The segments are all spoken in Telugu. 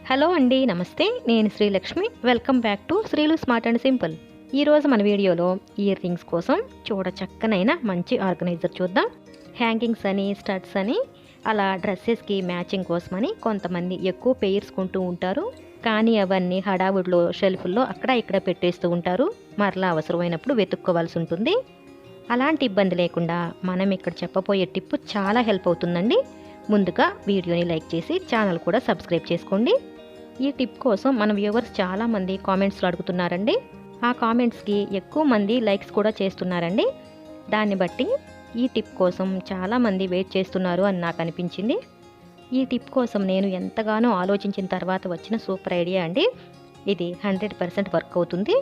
హలో అండి, నమస్తే. నేను Srilakshmi. Welcome back to Srilu smart and simple. ఈరోజు మన వీడియోలో ఇయర్ రింగ్స్ కోసం చూడ చక్కనైన మంచి ఆర్గనైజర్ చూద్దాం. హ్యాంగింగ్స్ అని, స్టడ్స్ అని, అలా డ్రెస్సెస్కి మ్యాచింగ్ కోసమని కొంతమంది ఎక్కువ పెయిర్స్ కొంటూ ఉంటారు. కానీ అవన్నీ హడావుడిలో షెల్ఫ్ల్లో అక్కడ ఇక్కడ పెట్టేస్తూ ఉంటారు. మరలా అవసరమైనప్పుడు వెతుక్కోవాల్సి ఉంటుంది. అలాంటి ఇబ్బంది లేకుండా మనం ఇక్కడ చెప్పబోయే టిప్ చాలా హెల్ప్ అవుతుందండి. ముందుగా వీడియోని లైక్ చేసి ఛానల్ కూడా సబ్స్క్రైబ్ చేసుకోండి. ఈ టిప్ కోసం మన వ్యూవర్స్ చాలామంది కామెంట్స్లో అడుగుతున్నారండి. ఆ కామెంట్స్కి ఎక్కువ మంది లైక్స్ కూడా చేస్తున్నారండి. దాన్ని బట్టి ఈ టిప్ కోసం చాలామంది వెయిట్ చేస్తున్నారు అని నాకు అనిపించింది. ఈ టిప్ కోసం నేను ఎంతగానో ఆలోచించిన తర్వాత వచ్చిన సూపర్ ఐడియా అండి. ఇది 100% వర్క్ అవుతుంది.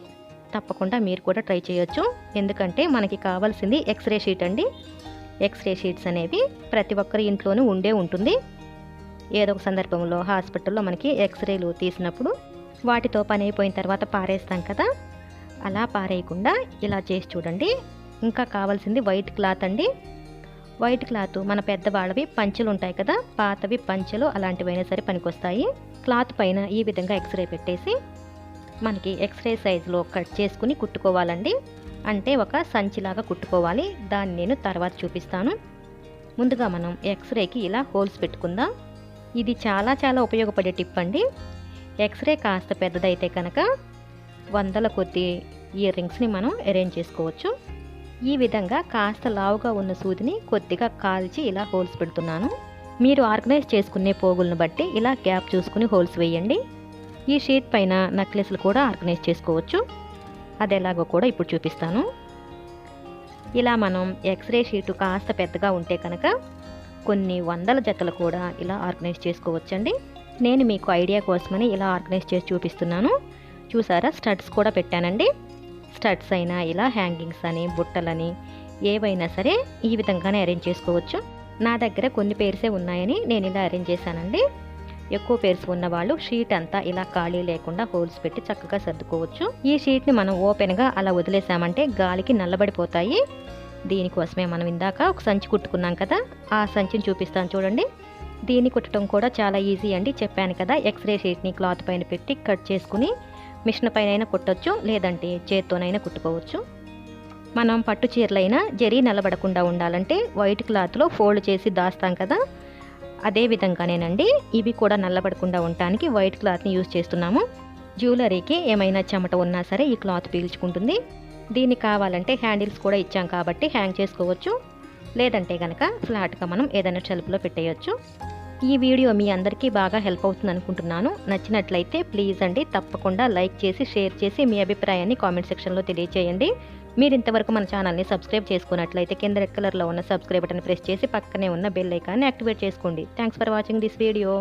తప్పకుండా మీరు కూడా ట్రై చేయొచ్చు. ఎందుకంటే మనకి కావాల్సింది ఎక్స్రే షీట్ అండి. ఎక్స్రే షీట్స్ అనేవి ప్రతి ఒక్కరి ఇంట్లోనూ ఉంటుంది. ఏదో ఒక సందర్భంలో హాస్పిటల్లో మనకి ఎక్స్రేలు తీసినప్పుడు వాటితో పని అయిపోయిన తర్వాత పారేస్తాం కదా, అలా పారేయకుండా ఇలా చేసి చూడండి. ఇంకా కావాల్సింది వైట్ క్లాత్ అండి. వైట్ క్లాత్ మన పెద్దవాళ్ళవి పంచెలు ఉంటాయి కదా, పాతవి పంచెలు అలాంటివైనా సరే పనికొస్తాయి. క్లాత్ పైన ఈ విధంగా ఎక్స్రే పెట్టేసి మనకి ఎక్స్రే సైజులో కట్ చేసుకుని కుట్టుకోవాలండి. అంటే ఒక సంచిలాగా కుట్టుకోవాలి. దాన్ని నేను తర్వాత చూపిస్తాను. ముందుగా మనం ఎక్స్రేకి ఇలా హోల్స్ పెట్టుకుందాం. ఇది చాలా ఉపయోగపడే టిప్ అండి. ఎక్స్రే కాస్త పెద్దదైతే కనుక వందల కొద్ది ఇయర్ రింగ్స్ని మనం అరేంజ్ చేసుకోవచ్చు. ఈ విధంగా కాస్త లావుగా ఉన్న సూదిని కొద్దిగా కాల్చి ఇలా హోల్స్ పెడుతున్నాను. మీరు ఆర్గనైజ్ చేసుకునే పోగులను బట్టి ఇలా గ్యాప్ చూసుకుని హోల్స్ వేయండి. ఈ షీట్ పైన నెక్లెస్లు కూడా ఆర్గనైజ్ చేసుకోవచ్చు. అది ఎలాగో కూడా ఇప్పుడు చూపిస్తాను. ఇలా మనం ఎక్స్రే షీటు కాస్త పెద్దగా ఉంటే కనుక కొన్ని వందల జతలు కూడా ఇలా ఆర్గనైజ్ చేసుకోవచ్చండి. నేను మీకు ఐడియా కోసమని ఇలా ఆర్గనైజ్ చేసి చూపిస్తున్నాను. చూసారా, స్టడ్స్ కూడా పెట్టానండి. స్టడ్స్ అయినా ఇలా హ్యాంగింగ్స్ అని, బుట్టలని ఏవైనా సరే ఈ విధంగానే అరేంజ్ చేసుకోవచ్చు. నా దగ్గర కొన్ని పేర్సే ఉన్నాయని నేను ఇలా అరేంజ్ చేశానండి. ఎక్కువ పేర్స్ ఉన్న వాళ్ళు షీట్ అంతా ఇలా ఖాళీ లేకుండా హోల్స్ పెట్టి చక్కగా సర్దుకోవచ్చు. ఈ షీట్ని మనం ఓపెన్గా అలా వదిలేసామంటే గాలికి నల్లబడిపోతాయి. దీనికోసమే మనం ఇందాక ఒక సంచి కుట్టుకున్నాం కదా, ఆ సంచిని చూపిస్తాను చూడండి. దీన్ని కుట్టడం కూడా చాలా ఈజీ అండి. చెప్పాను కదా, ఎక్స్రే షీట్ని క్లాత్ పైన పెట్టి కట్ చేసుకుని మిషన్ పైన అయినా కుట్టవచ్చు, లేదంటే చేత్తోనైనా కుట్టుకోవచ్చు. మనం పట్టు చీరలైనా జరీ నల్లబడకుండా ఉండాలంటే వైట్ క్లాత్లో ఫోల్డ్ చేసి దాస్తాం కదా, అదే విధంగానేనండి ఇవి కూడా నల్లబడకుండా ఉండటానికి వైట్ క్లాత్ని యూజ్ చేస్తున్నాము. జ్యువెలరీకి ఏమైనా చెమట ఉన్నా సరే ఈ క్లాత్ పీల్చుకుంటుంది. దీన్ని కావాలంటే హ్యాండిల్స్ కూడా ఇచ్చాం కాబట్టి హ్యాంగ్ చేసుకోవచ్చు, లేదంటే కనుక ఫ్లాట్గా మనం ఏదైనా షెల్ఫ్లో పెట్టేయచ్చు. ఈ వీడియో మీ అందరికీ బాగా హెల్ప్ అవుతుంది అనుకుంటున్నాను. నచ్చినట్లయితే ప్లీజ్ అండి తప్పకుండా లైక్ చేసి, షేర్ చేసి మీ అభిప్రాయాన్ని కామెంట్ సెక్షన్లో తెలియజేయండి. మీరు ఇంతవరకు మన ఛానల్ని సబ్స్క్రైబ్ చేసుకున్నట్లయితే కింద రెడ్ కలర్లో ఉన్న సబ్స్క్రైబ్ బటన్ ప్రెస్ చేసి పక్కనే ఉన్న బెల్ ఐకాన్ని యాక్టివేట్ చేసుకోండి. Thanks for watching this video.